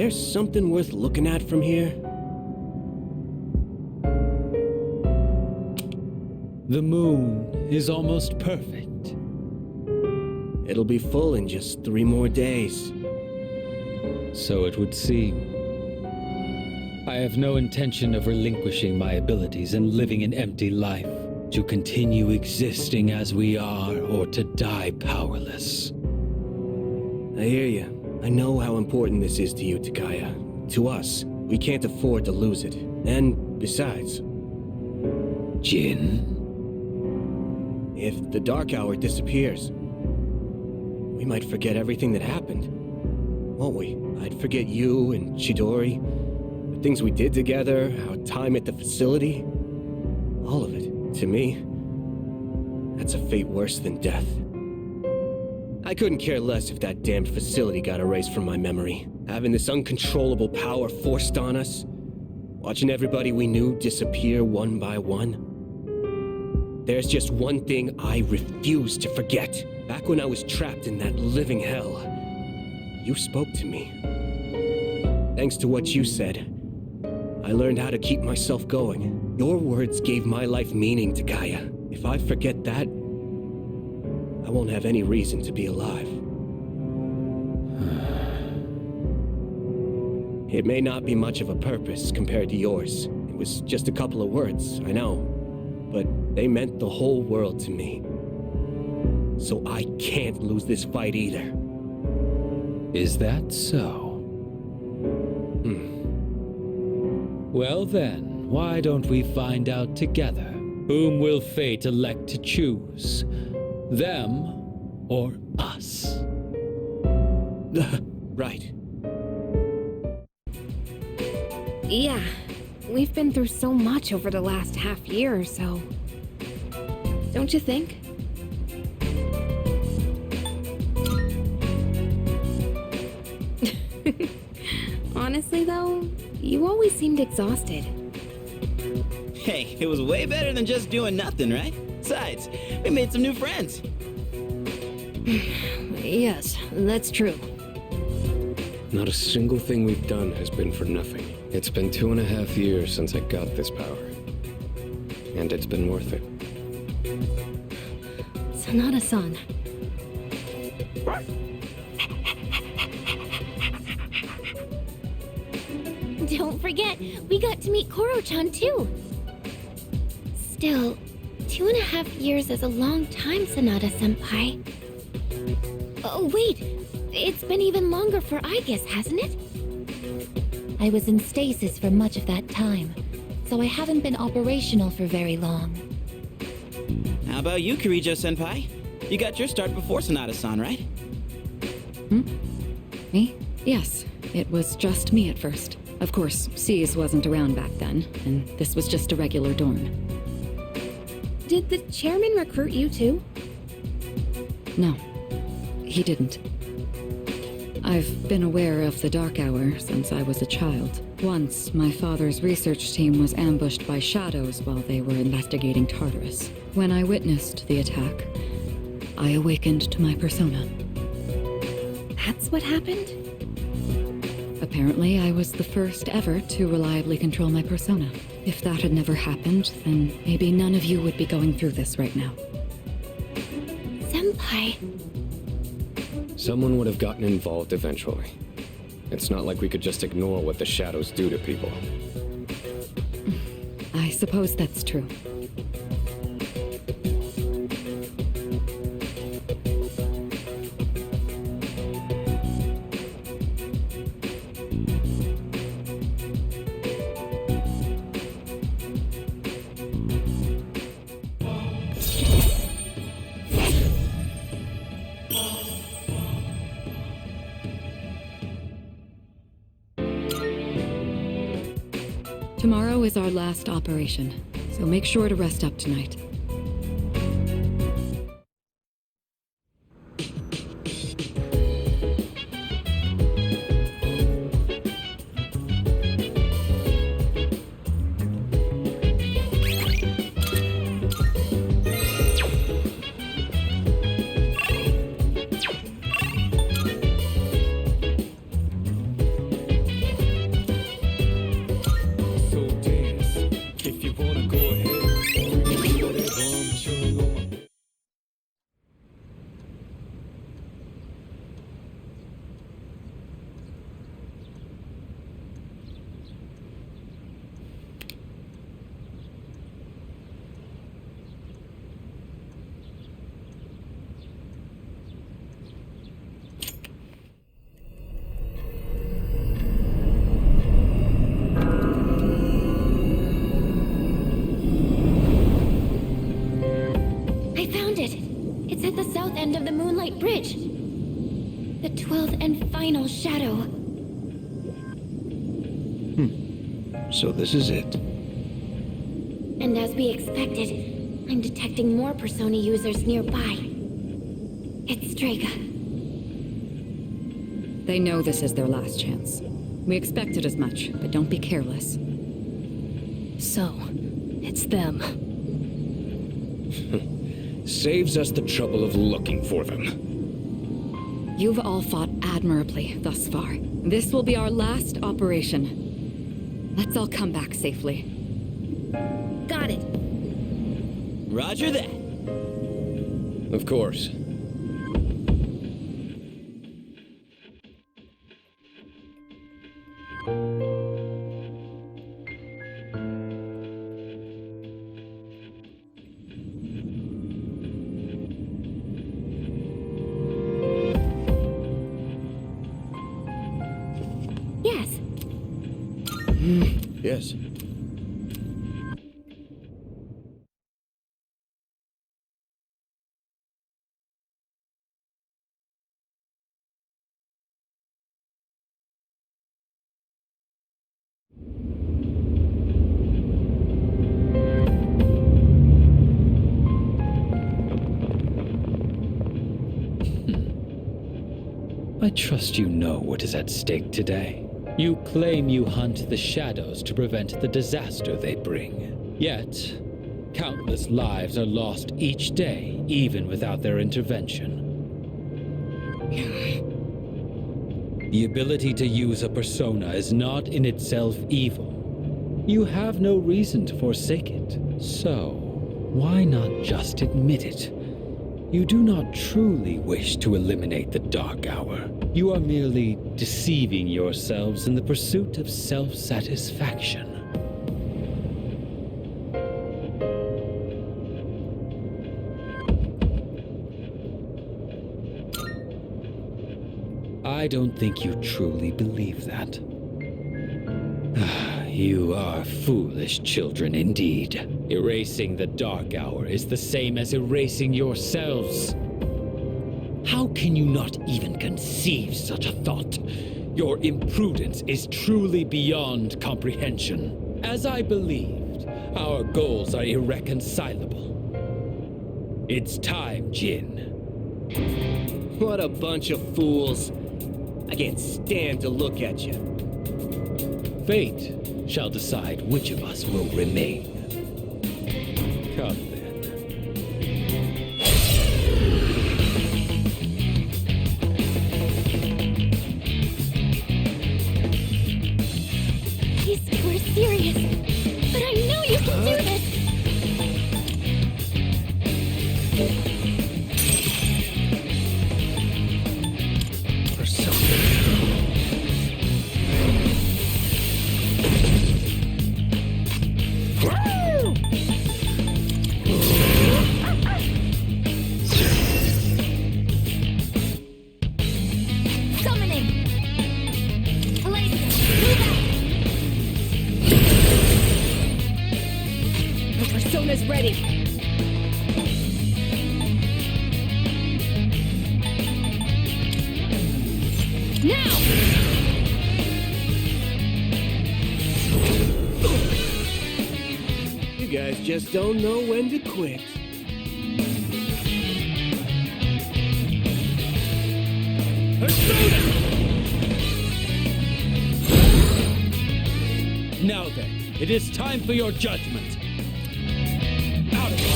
there something worth looking at from here? The moon is almost perfect. It'll be full in just 3 more days. So it would seem. I have no intention of relinquishing my abilities and living an empty life, to continue existing as we are or to die powerless. I hear you. I know how important this is to you, Takaya. To us, we can't afford to lose it. And besides, Jin? if the Dark Hour disappears, we might forget everything that happened. Won't we? I'd forget you and Chidori, the things we did together, our time at the facility. All of it. To me, that's a fate worse than death. I couldn't care less if that damned facility got erased from my memory. Having this uncontrollable power forced on us, watching everybody we knew disappear one by one. There's just one thing I refuse to forget. Back when I was trapped in that living hell, you spoke to me. Thanks to what you said, I learned how to keep myself going. Your words gave my life meaning, Takaya. If I forget that, I won't have any reason to be alive. It may not be much of a purpose compared to yours. It was just a couple of words, I know. But they meant the whole world to me. So I can't lose this fight either. Is that so? Well then, why don't we find out together? Whom will fate elect to choose? Them or us? Right. Yeah, we've been through so much over the last half year or so. Don't you think? Honestly though, you always seemed exhausted. Hey, it was way better than just doing nothing, right? Besides, we made some new friends. Yes, that's true. Not a single thing we've done has been for nothing. It's been 2.5 years since I got this power. And it's been worth it. Sanada-san. Don't forget, we got to meet Koro-chan too. Still, 2.5 years is a long time, Sanada-senpai. Oh wait, it's been even longer for Aigis, hasn't it? I was in stasis for much of that time, so I haven't been operational for very long. How about you, Kirijo-senpai? You got your start before Sanada-san, right? Me? Yes, it was just me at first. Of course, Cease wasn't around back then, and this was just a regular dorm. Did the chairman recruit you too? No, he didn't. I've been aware of the Dark Hour since I was a child. Once, my father's research team was ambushed by shadows while they were investigating Tartarus. When I witnessed the attack, I awakened to my persona. That's what happened? Apparently, I was the first ever to reliably control my persona. If that had never happened, then maybe none of you would be going through this right now. Senpai. Someone would have gotten involved eventually. It's not like we could just ignore what the shadows do to people. I suppose that's true. Tomorrow is our last operation, so make sure to rest up tonight. 12th end of the Moonlight Bridge. The 12th and final shadow. So this is it. And as we expected, I'm detecting more Persona users nearby. It's Strega. They know this is their last chance. We expected as much, but don't be careless. So, it's them. Saves us the trouble of looking for them. You've all fought admirably thus far. This will be our last operation. Let's all come back safely. Got it. Roger that. Of course. Yes. Yes. I trust you know what is at stake today. You claim you hunt the shadows to prevent the disaster they bring. Yet, countless lives are lost each day, even without their intervention. The ability to use a persona is not in itself evil. You have no reason to forsake it. So, why not just admit it? You do not truly wish to eliminate the Dark Hour. You are merely deceiving yourselves in the pursuit of self-satisfaction. I don't think you truly believe that. You are foolish children indeed. Erasing the Dark Hour is the same as erasing yourselves. How can you not even conceive such a thought? Your imprudence is truly beyond comprehension. As I believed, our goals are irreconcilable. It's time, Jin. What a bunch of fools. I can't stand to look at you. Fate shall decide which of us will remain. Come then. These two are serious. But I know you can do this! Summoning! Blaze, move out! The persona's ready. Now! You guys just don't know when to quit. Now then, it is time for your judgment. Out of my way.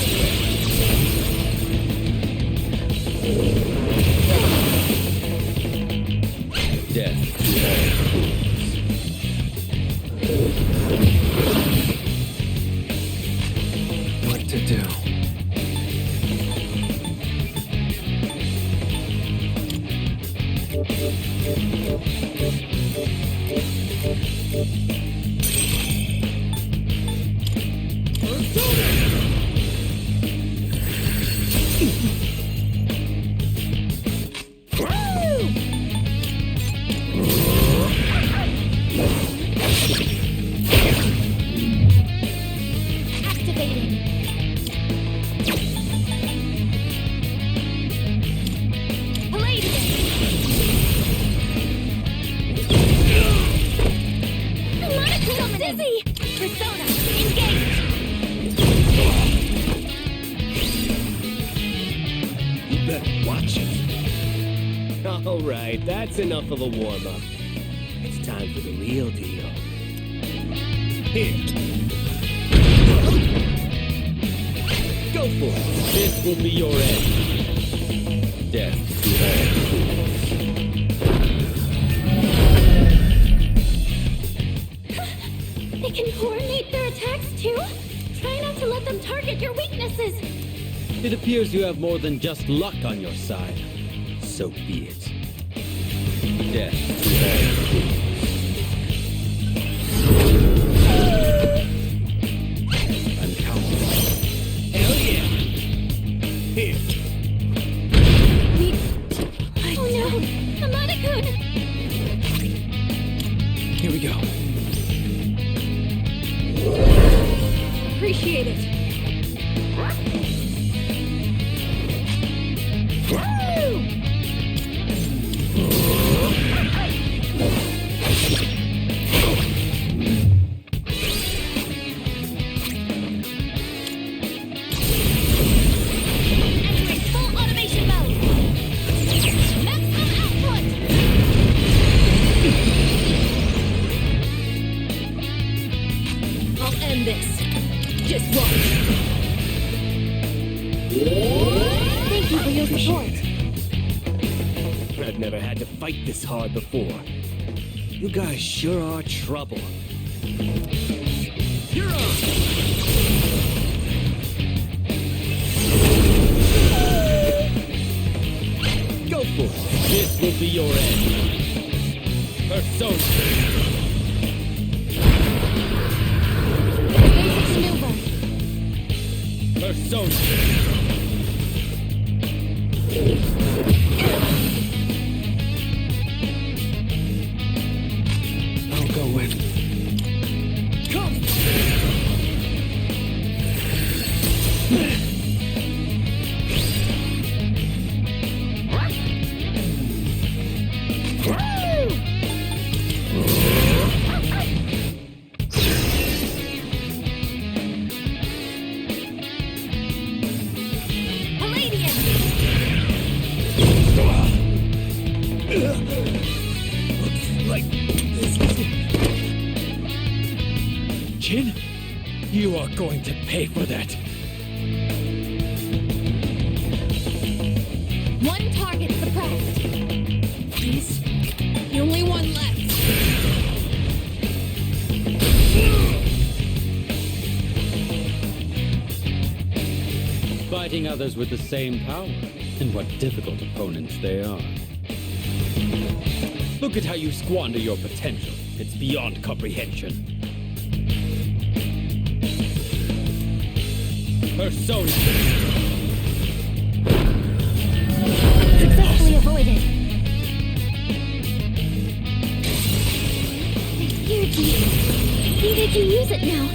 Death to all fools. What to do? Activating! All right, that's enough of a warm-up. It's time for the real deal. Here. Go for it. This will be your end. Death to all fools. They can coordinate their attacks too? Try not to let them target your weaknesses. It appears you have more than just luck on your side. So be it. Death to all fools. I'm counting. Hell yeah. Here. Oh no, I'm not good. Here we go. Appreciate it. Full automation mode. Maximum output. I'll end this. Just watch. Thank you for your support. I've never had to fight this hard before. You guys sure are trouble. You're on! Go for it. This will be your end. Persona. Basic maneuver. Persona. I'll go with. Come! Palladium. Looks like this is... Jin, you are going to pay for that. One target suppressed. Please. The only one left. Fighting others with the same power, and what difficult opponents they are. Look at how you squander your potential. It's beyond comprehension. Persona. Successfully avoided. Energy. I think I can use it now.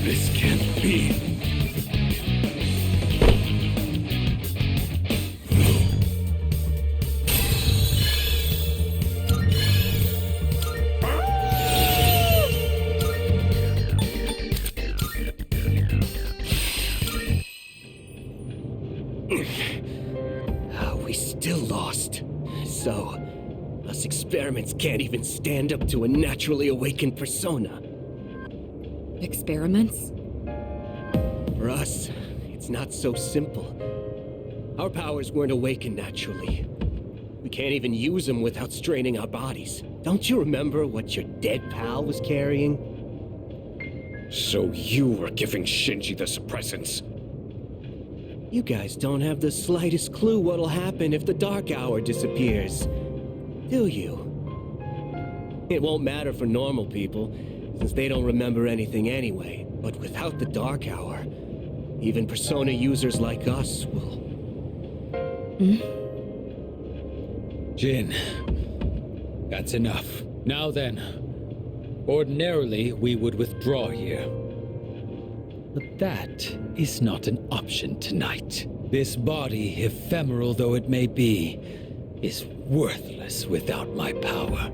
This can't be. We still lost. So, us experiments can't even stand up to a naturally awakened persona. Experiments? For us, it's not so simple. Our powers weren't awakened naturally. We can't even use them without straining our bodies. Don't you remember what your dead pal was carrying? So you were giving Shinji the suppressants? You guys don't have the slightest clue what'll happen if the Dark Hour disappears, do you? It won't matter for normal people, since they don't remember anything anyway. But without the Dark Hour, even Persona users like us will... Jin, that's enough. Now then, ordinarily we would withdraw here. But that is not an option tonight. This body, ephemeral though it may be, is worthless without my power.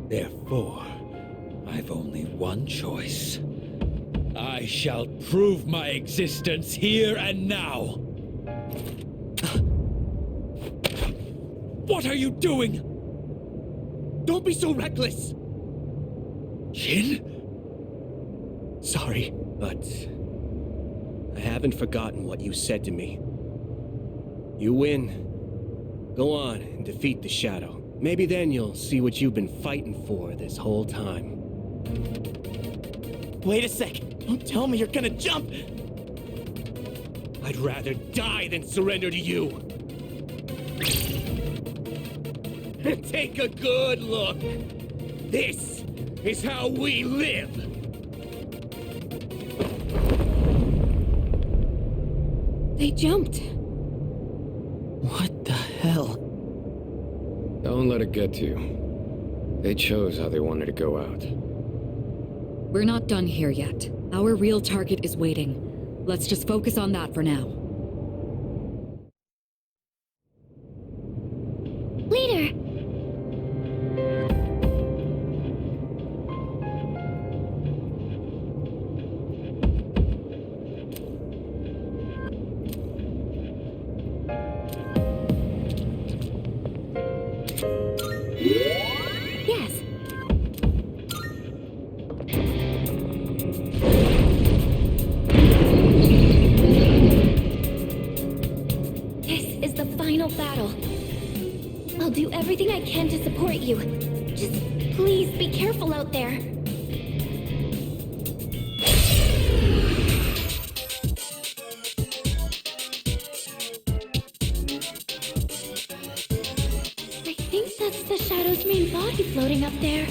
Therefore, I've only one choice. I shall prove my existence here and now. What are you doing? Don't be so reckless! Jin? Sorry, but I haven't forgotten what you said to me. You win. Go on and defeat the Shadow. Maybe then you'll see what you've been fighting for this whole time. Wait a sec. Don't tell me you're gonna jump. I'd rather die than surrender to you. Take a good look. This is how we live. They jumped. What the hell? Don't let it get to you. They chose how they wanted to go out. We're not done here yet. Our real target is waiting. Let's just focus on that for now. Leader! Yes. This is the final battle. I'll do everything I can to support you. Just please be careful out there. I think that's the Shadow's main body floating up there.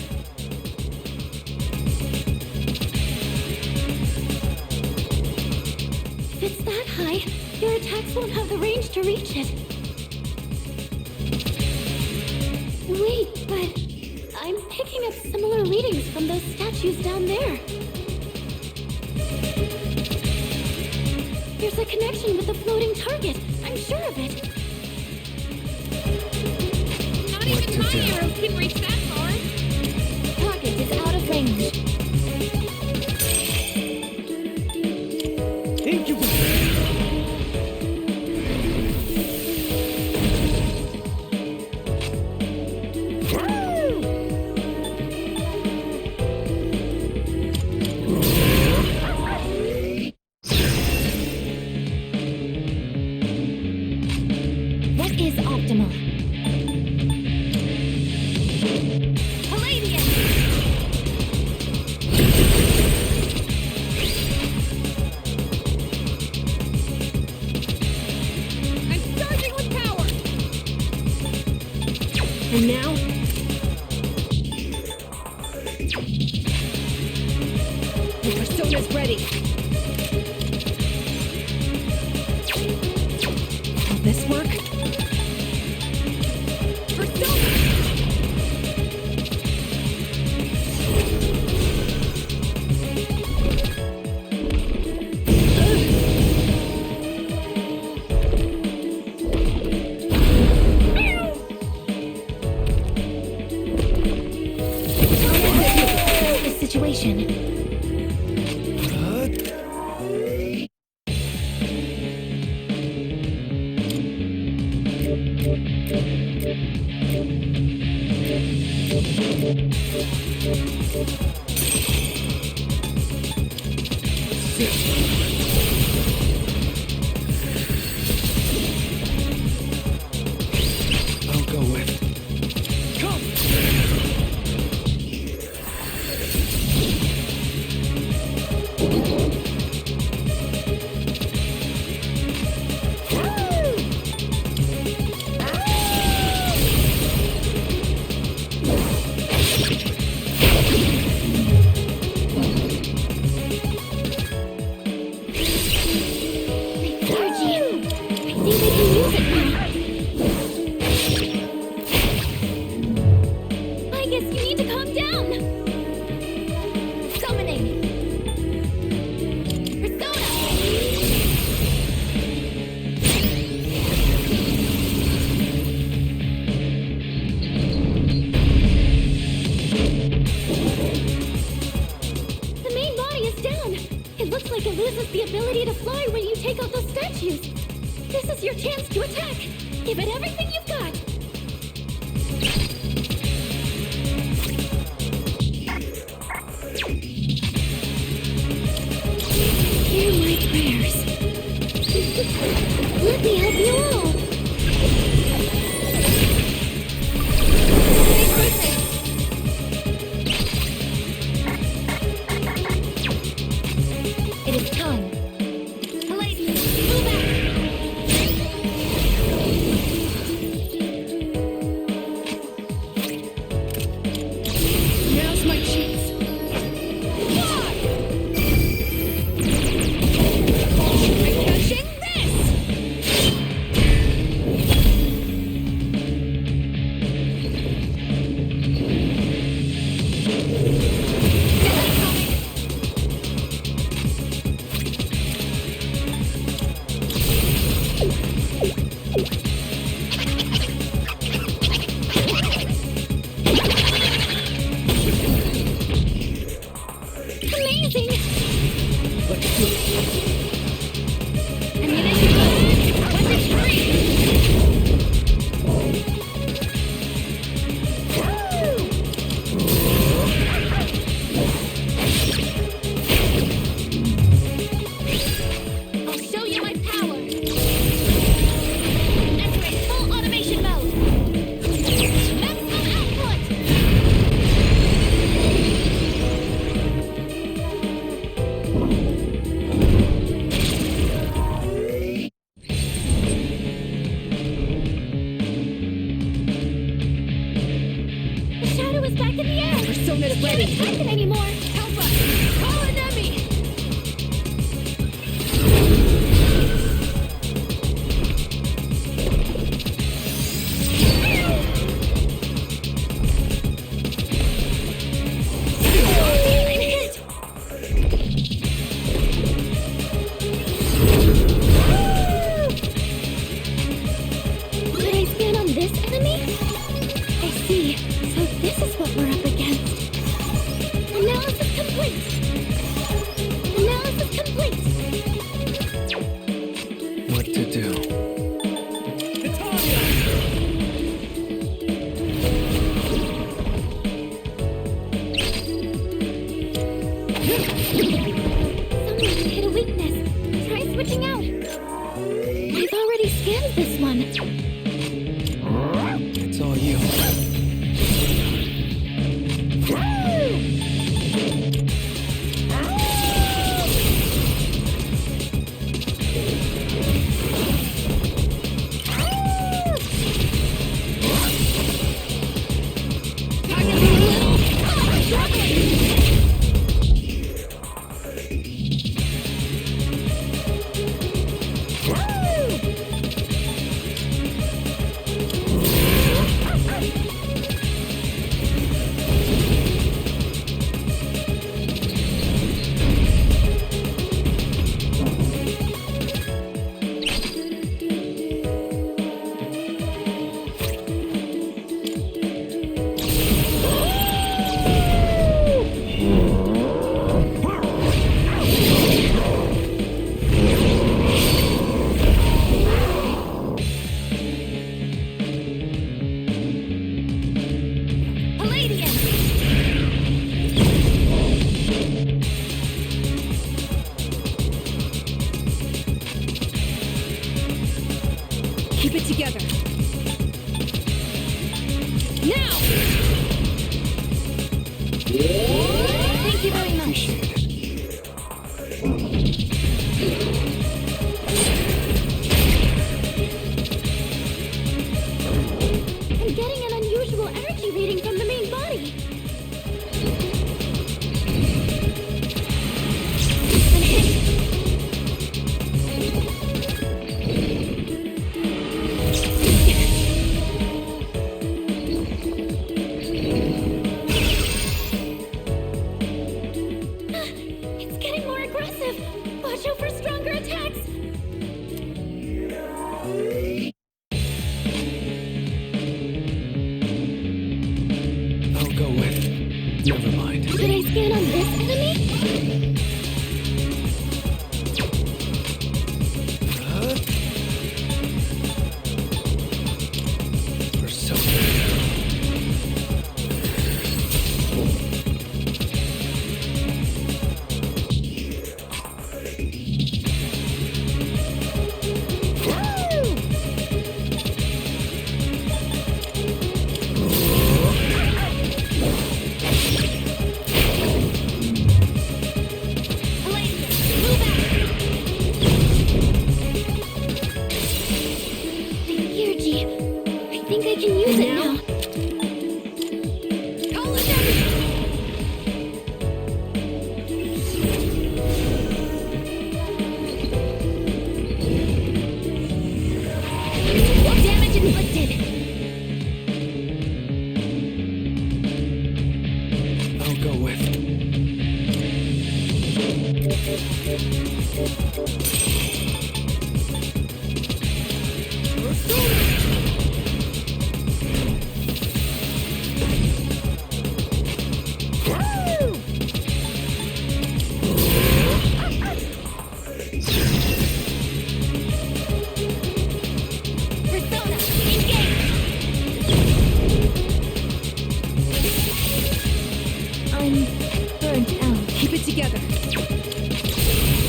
If it's that high, your attacks won't have the range to reach it. Wait, but I'm picking up similar readings from those statues down there. There's a connection with the floating target. I'm sure of it. Not even my arrows can reach that far. Target is out of range. What is optimal? Palladium! I'm charging with power! And now? The Persona's ready. Will this work? Persona! What's the situation? I'll go with... Come! This is your chance to attack! Give it everything you've got! Hear my prayers. Let me help you all! It is time. Palladium, move Now's my chance. I'm catching this! Amazing! I'll show you my power! Activate full automation mode! Maximum output! The shadow is back in the air! Persona's Can't ready. attack it anymore! Help us! Call an enemy! I'm hit! Could I stand on this enemy? I see. So this is what we're up against. Analysis complete! Analysis complete! What to do? Someone hit a weakness. Try switching out. I've already scanned this one. It's all you. Palladium! Keep it together. Now! Thank you very much. Appreciate it. I'm getting an unusual energy reading from the main body. I'm hit. Persona, engage! I'm burnt out. Keep it together.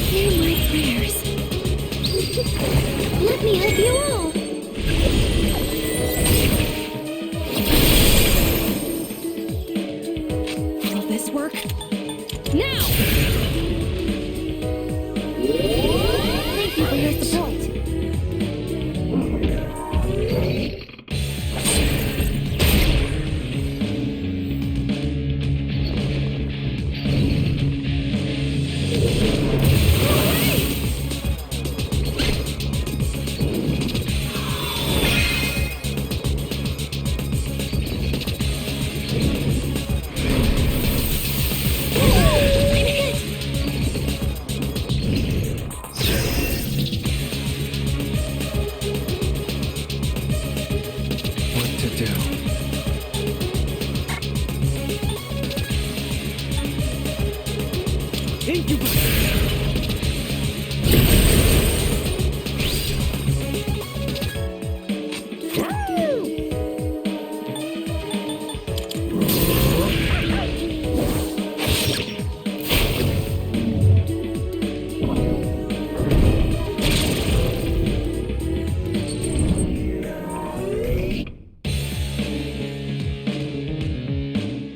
Hear my prayers. Let me help you all. Will this work? Now! Thank you for your support. What to do?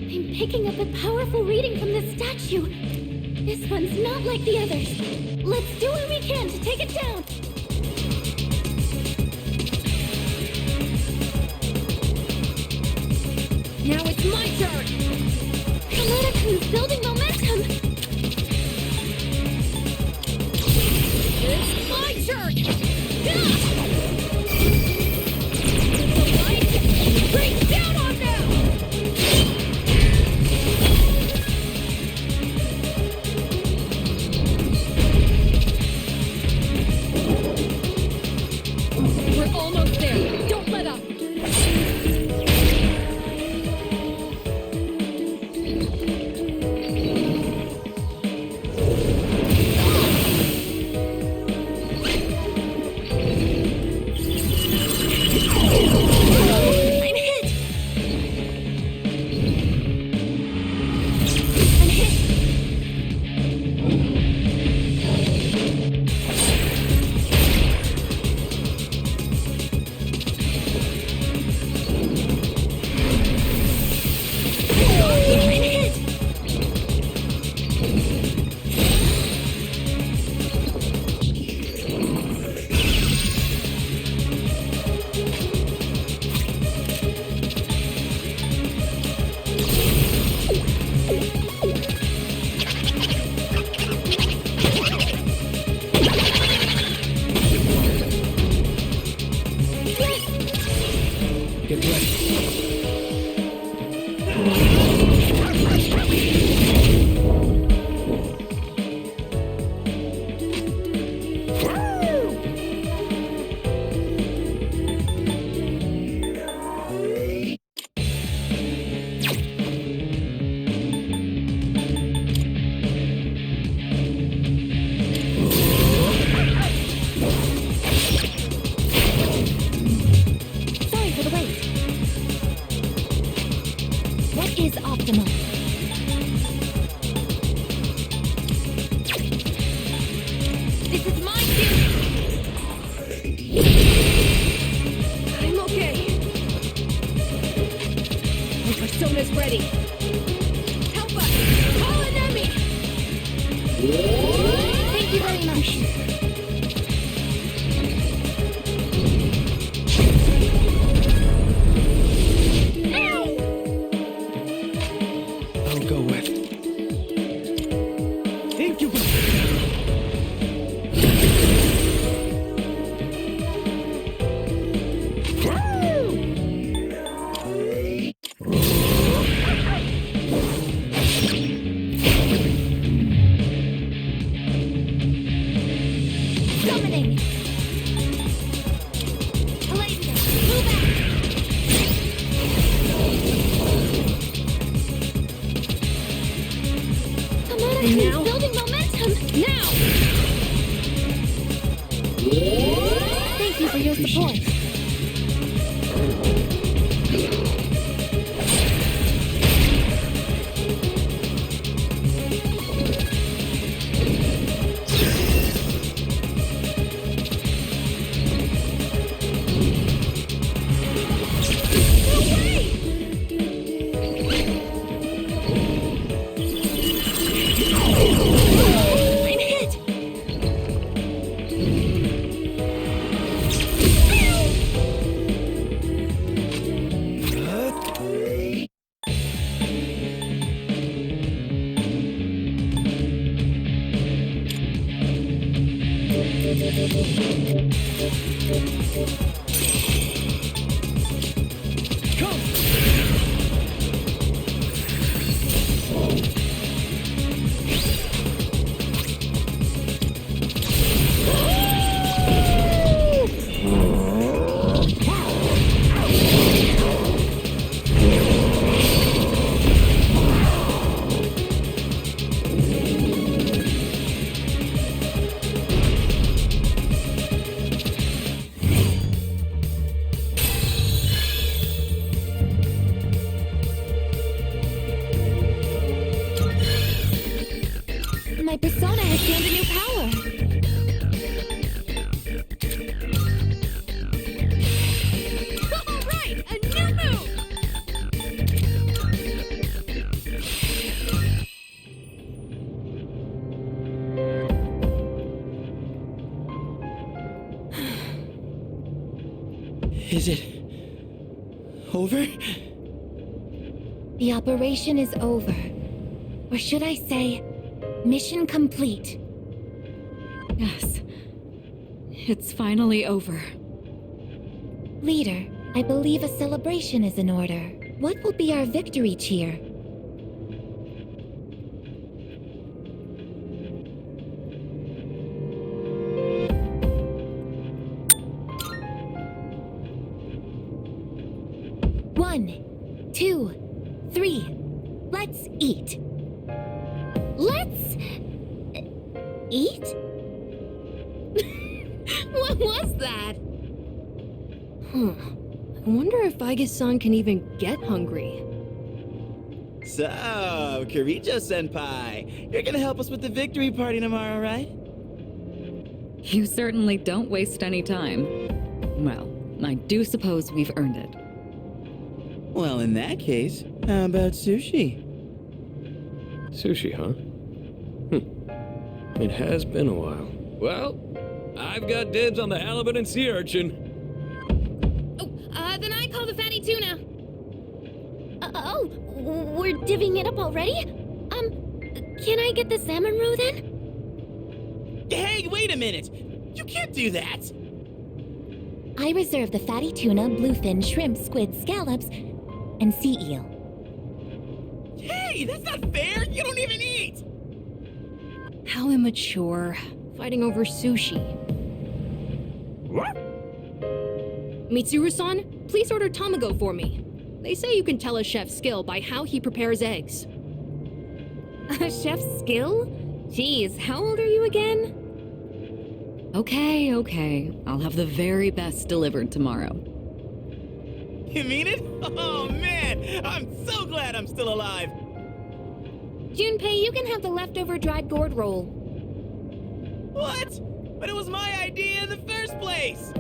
I'm picking up a powerful reading from this statue. This one's not like the others. Let's do what we can to take it down. Now it's my turn! Kanata-kun's building momentum. It's my turn! Ah! The light rains down on them! We're almost there. Don't let up. I'm hit. I'm hit. I'm hit. Get ready. Sorry for the wait. What is optimal? This is my cue! I'm okay. My persona's ready. Help us! Call an enemy! Thank you very much. I'll go with. your support. I'm hit! My persona has gained a new power. All right, a new move. Is it over? The operation is over. Or should I say, mission complete. Yes. It's finally over. Leader, I believe a celebration is in order. What will be our victory cheer? One, 2, 3. Let's eat. Let's eat? What was that? I wonder if Aigis-san can even get hungry. So, Kirijo-senpai, you're gonna help us with the victory party tomorrow, right? You certainly don't waste any time. Well, I do suppose we've earned it. Well, in that case, how about sushi? Sushi, huh? It has been a while. Well, I've got dibs on the halibut and sea urchin. Then I call the fatty tuna. We're divvying it up already? Can I get the salmon roe then? Hey, wait a minute! You can't do that! I reserve the fatty tuna, bluefin, shrimp, squid, scallops, and sea eel. Hey, that's not fair! You don't even eat! How immature. Fighting over sushi. What? Mitsuru-san, please order tamago for me. They say you can tell a chef's skill by how he prepares eggs. A chef's skill? Geez, how old are you again? Okay. I'll have the very best delivered tomorrow. You mean it? Oh man, I'm so glad I'm still alive! Junpei, you can have the leftover dried gourd roll. What? But it was my idea in the first place!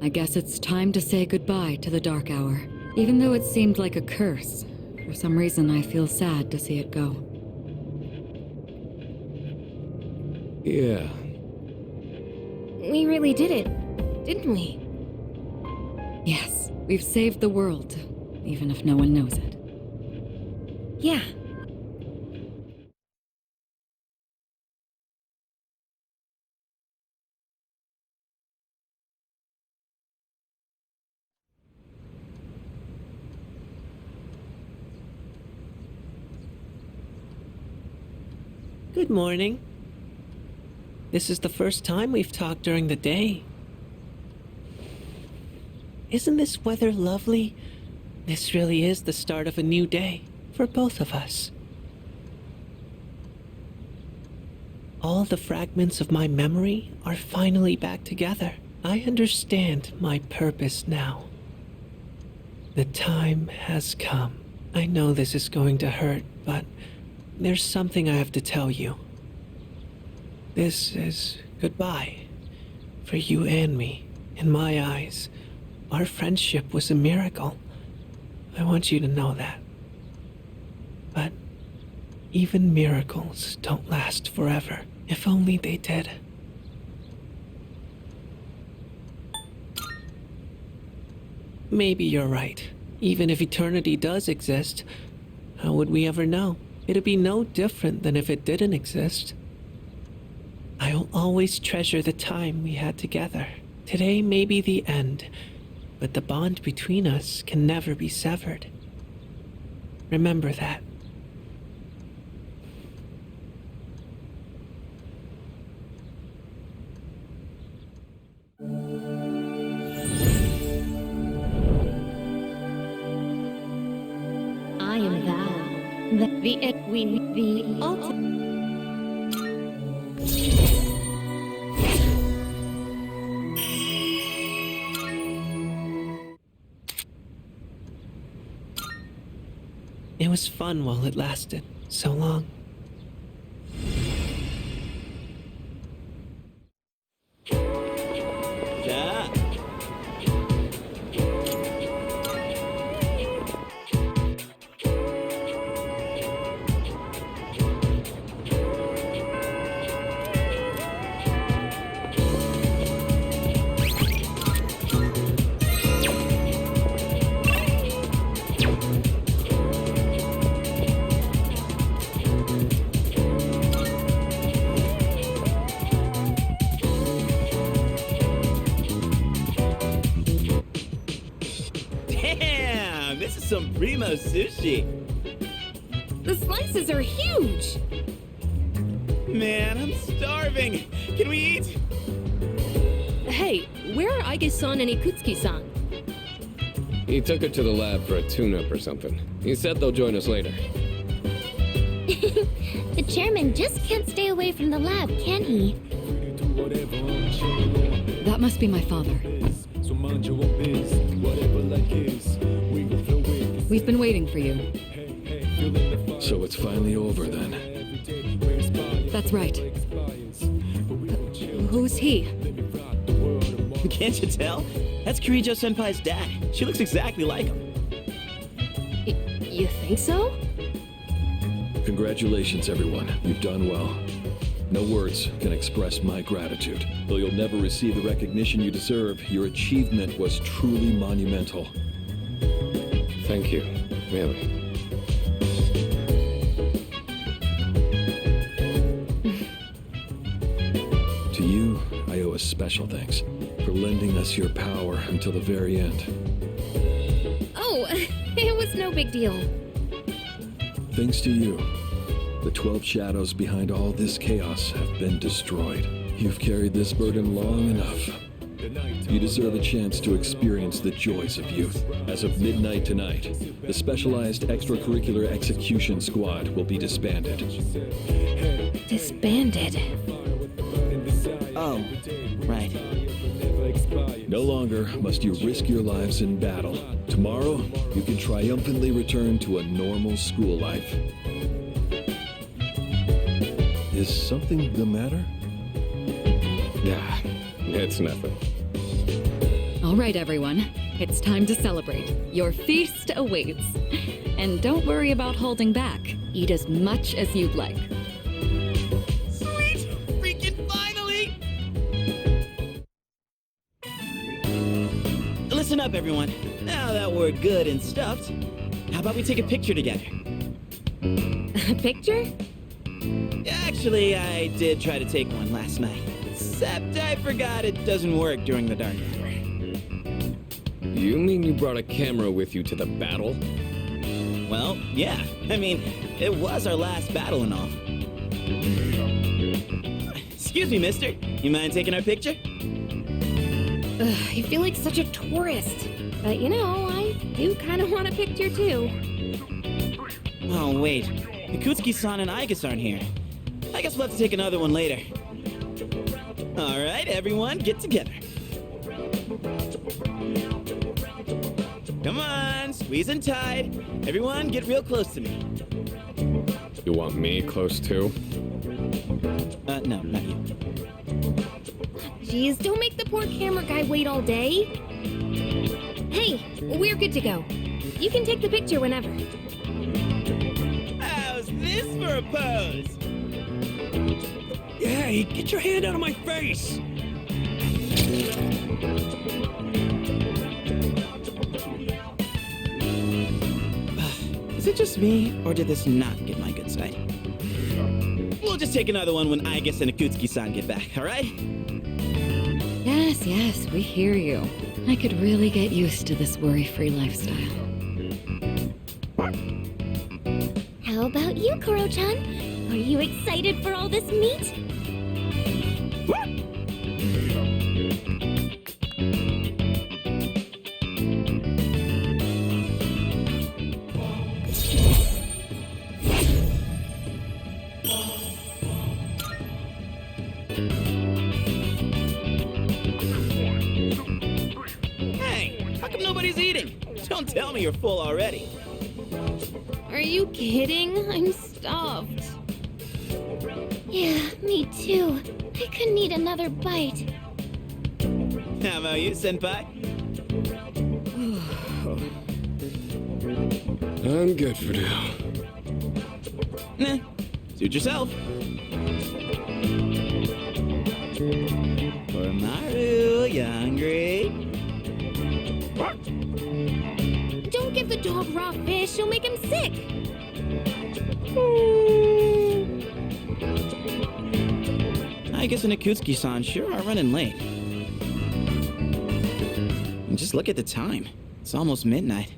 I guess it's time to say goodbye to the Dark Hour. Even though it seemed like a curse, for some reason I feel sad to see it go. Yeah. We really did it, didn't we? Yes, we've saved the world, even if no one knows it. Yeah. Good morning. This is the first time we've talked during the day. Isn't this weather lovely? This really is the start of a new day for both of us. All the fragments of my memory are finally back together. I understand my purpose now. The time has come. I know this is going to hurt, but there's something I have to tell you. This is goodbye. For you and me. In my eyes, our friendship was a miracle. I want you to know that. But even miracles don't last forever. If only they did. Maybe you're right. Even if eternity does exist, how would we ever know? It'd be no different than if it didn't exist. I'll always treasure the time we had together. Today may be the end, but the bond between us can never be severed. Remember that. I am thou, the ultimate. It was fun while it lasted so long. Yeah. Damn, this is some primo sushi. The slices are huge! Man, I'm starving. Can we eat? Hey, where are Aige-san and Ikutsuki-san? He took her to the lab for a tune-up or something. He said they'll join us later. The chairman just can't stay away from the lab, can he? That must be my father. We've been waiting for you. So it's finally over then. That's right. Who's he? Can't you tell? That's Kirijo-senpai's dad. She looks exactly like him. You think so? Congratulations, everyone. You've done well. No words can express my gratitude. Though you'll never receive the recognition you deserve, your achievement was truly monumental. Thank you, really. To you, I owe a special thanks for lending us your power until the very end. Oh, it was no big deal. Thanks to you, the 12 shadows behind all this chaos have been destroyed. You've carried this burden long enough. You deserve a chance to experience the joys of youth. As of midnight tonight, the specialized extracurricular execution squad will be disbanded. Disbanded. Oh, right. No longer must you risk your lives in battle. Tomorrow, you can triumphantly return to a normal school life. Is something the matter? Yeah, it's nothing. All right, everyone. It's time to celebrate. Your feast awaits. And don't worry about holding back. Eat as much as you'd like. Sweet! Freaking finally! Listen up, everyone. Now that we're good and stuffed, how about we take a picture together? A picture? Actually, I did try to take one last night. Except I forgot it doesn't work during the dark hour. You mean you brought a camera with you to the battle? Well, yeah. I mean, it was our last battle and all. Excuse me, mister. You mind taking our picture? I feel like such a tourist. But you know, I do kind of want a picture too. Oh, wait. Ikutsuki-san and Aigus aren't here. I guess we'll have to take another one later. All right, everyone, get together. Come on, squeeze and tight. Everyone, get real close to me. You want me close too? No, not you. Jeez, don't make the poor camera guy wait all day. Hey, we're good to go. You can take the picture whenever. How's this for a pose? Hey, get your hand out of my face! Is it just me, or did this not get my good side? We'll just take another one when Aigis and Akutsuki-san get back, alright? Yes, yes, we hear you. I could really get used to this worry-free lifestyle. How about you, Koro-chan? Are you excited for all this meat? Hey, how come nobody's eating? Don't tell me you're full already. Are you kidding? I'm stuffed. Yeah, me too. I couldn't eat another bite. How about you, Senpai? I'm good for now. Nah, suit yourself. Or Maru, you hungry? Don't give the dog raw fish, you'll make him sick. Aigis and Akutsuki-san sure are running late. And just look at the time. It's almost midnight.